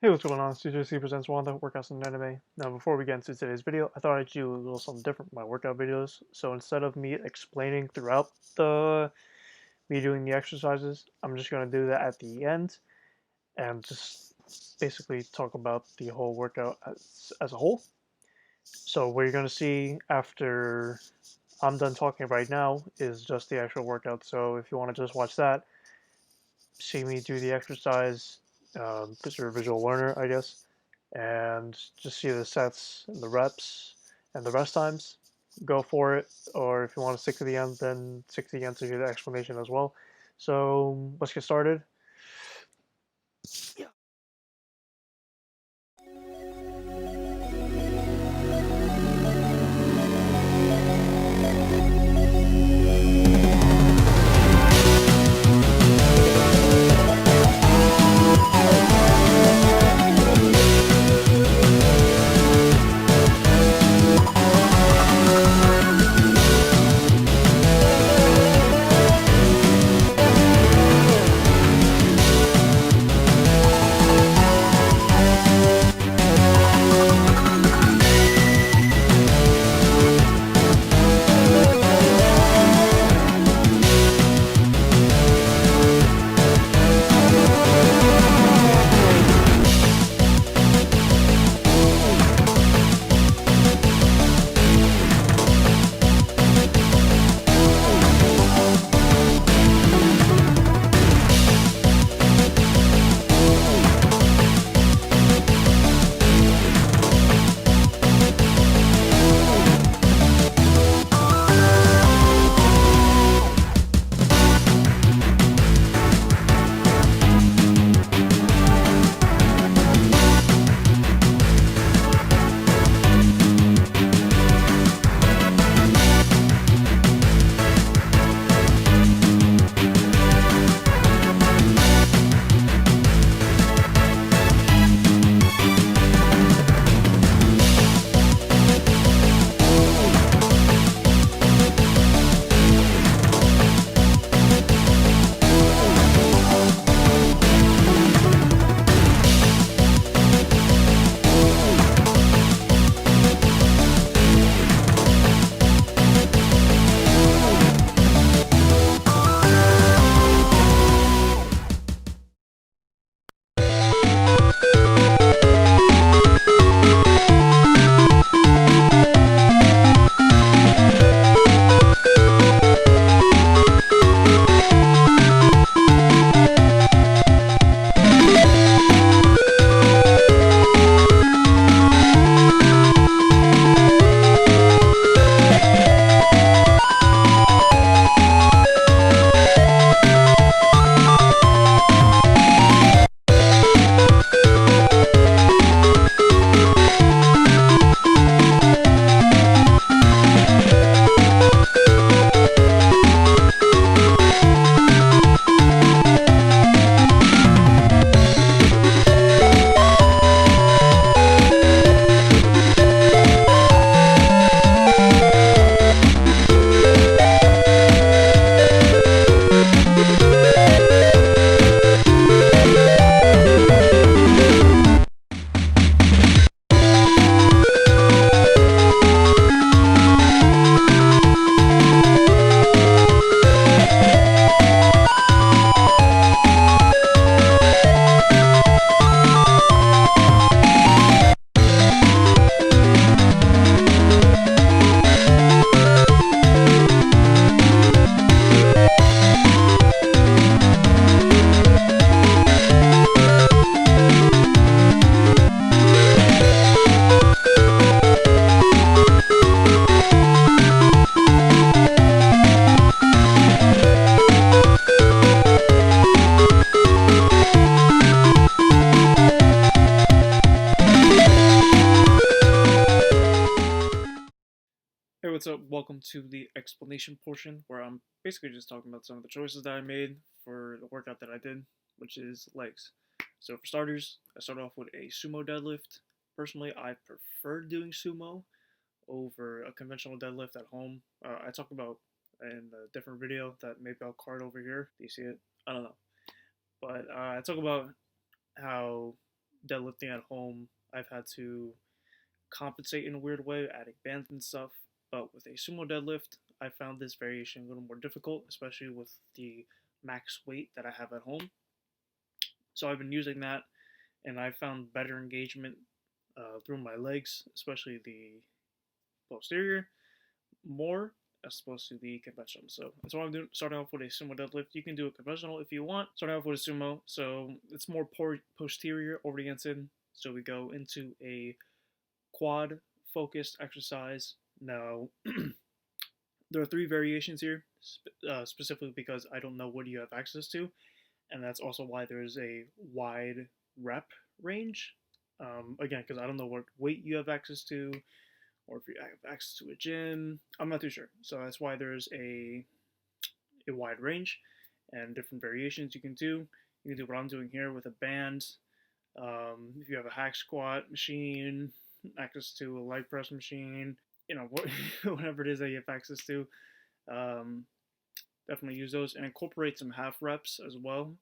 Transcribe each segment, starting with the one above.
Hey, what's going on? CJC presents WandA Workouts and Anime. Now, before we get into today's video, I thought I'd do a little something different with my workout videos. So instead of me explaining throughout me doing the exercises, I'm just going to do that at the end and just basically talk about the whole workout as a whole. So what you're going to see after I'm done talking right now is just the actual workout. So if you want to just watch that, see me do the exercise, because you're a visual learner, I guess, and just see the sets and the reps and the rest times. Go for it. Or if you want to stick to the end, then stick to the end to hear the explanation as well. So let's get started. Yeah. Hey, what's up? Welcome to the explanation portion where I'm basically just talking about some of the choices that I made for the workout that I did, which is legs. So for starters, I started off with a sumo deadlift. Personally, I prefer doing sumo over a conventional deadlift at home. I talked about in a different video that maybe I'll card over here. Do you see it? I don't know. But I talk about how deadlifting at home, I've had to compensate in a weird way, adding bands and stuff. But with a sumo deadlift, I found this variation a little more difficult, especially with the max weight that I have at home. So I've been using that, and I found better engagement through my legs, especially the posterior, more as opposed to the conventional. So that's what I'm doing. Starting off with a sumo deadlift. You can do a conventional if you want. Starting off with a sumo, so it's more posterior oriented. So we go into a quad focused exercise. Now, there are 3 variations here, specifically because I don't know what you have access to, and that's also why there's a wide rep range. Again, because I don't know what weight you have access to, or if you have access to a gym. I'm not too sure. So that's why there's a wide range and different variations you can do. You can do what I'm doing here with a band. If you have a hack squat machine, access to a leg press machine, whatever it is that you have access to, definitely use those and incorporate some half reps as well.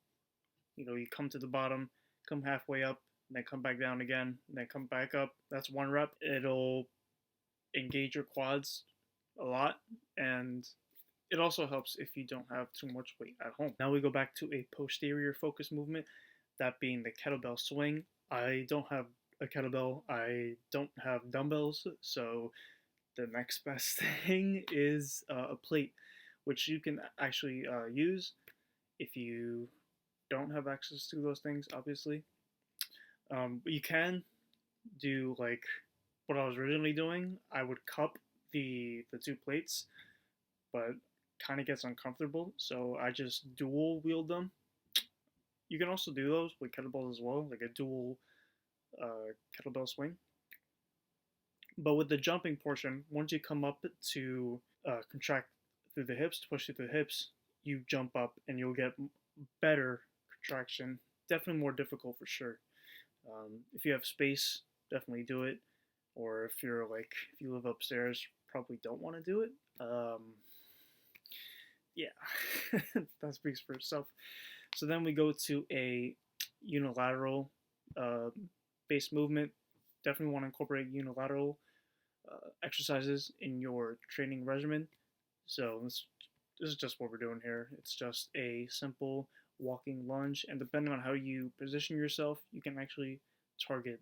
You come to the bottom, come halfway up, and then come back down again, and then come back up. That's 1 rep. It'll engage your quads a lot, and it also helps if you don't have too much weight at home. Now we go back to a posterior focus movement, that being the kettlebell swing. I don't have a kettlebell, I don't have dumbbells, so the next best thing is a plate, which you can actually use if you don't have access to those things, obviously. But you can do like what I was originally doing. I would cup the 2 plates, but kind of gets uncomfortable, so I just dual wield them. You can also do those with kettlebells as well, like a dual kettlebell swing. But with the jumping portion, once you come up to contract through the hips, to push through the hips, you jump up and you'll get better contraction. Definitely more difficult for sure. If you have space, definitely do it. Or if you live upstairs, probably don't want to do it. Yeah, that speaks for itself. So then we go to a unilateral base movement. Definitely want to incorporate unilateral exercises in your training regimen. So this is just what we're doing here. It's just a simple walking lunge, and depending on how you position yourself, you can actually target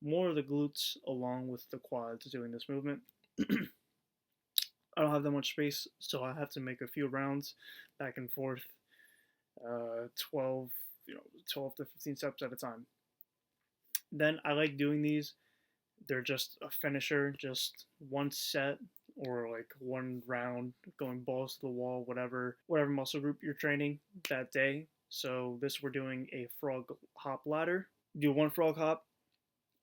more of the glutes along with the quads doing this movement. I don't have that much space, so I have to make a few rounds back and forth, 12 to 15 steps at a time. Then I like doing these. They're just a finisher, just 1 set or like 1 round, going balls to the wall, whatever muscle group you're training that day. So this, we're doing a frog hop ladder. You do 1 frog hop.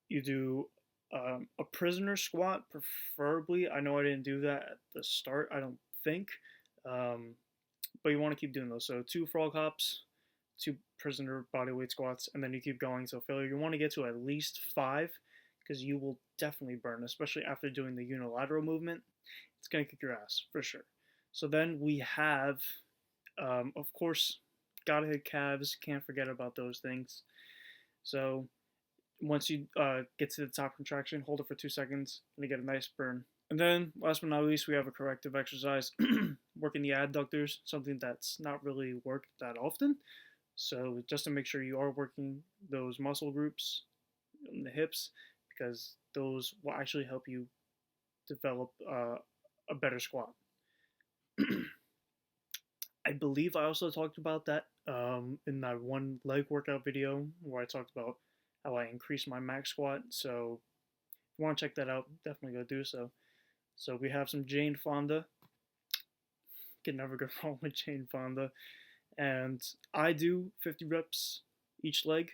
You do a prisoner squat, preferably. I know I didn't do that at the start, I don't think. But you want to keep doing those. So 2 frog hops, 2 prisoner bodyweight squats, and then you keep going till failure. You want to get to at least 5, because you will definitely burn, especially after doing the unilateral movement. It's going to kick your ass, for sure. So then we have, of course, gotta hit calves. Can't forget about those things. So once you get to the top contraction, hold it for 2 seconds, and you get a nice burn. And then, last but not least, we have a corrective exercise, working the adductors, something that's not really worked that often. So just to make sure you are working those muscle groups in the hips, because those will actually help you develop a better squat. I believe I also talked about that in that 1 leg workout video where I talked about how I increased my max squat. So if you want to check that out, definitely go do so. So we have some Jane Fonda. Can never go wrong with Jane Fonda. And I do 50 reps each leg,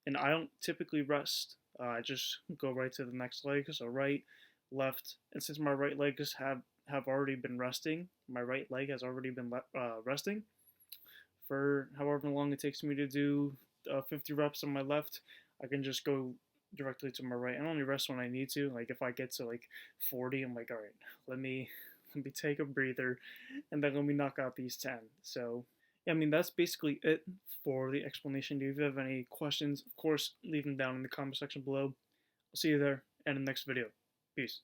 and I don't typically rest. I just go right to the next leg. So right, left, and since my right legs have already been resting, my right leg has already been resting for however long it takes me to do 50 reps on my left. I can just go directly to my right. I only rest when I need to. Like if I get to like 40, I'm like, all right, let me take a breather, and then let me knock out these 10. So yeah, I mean, that's basically it for the explanation. If you have any questions, of course, leave them down in the comment section below. I'll see you there and in the next video. Peace.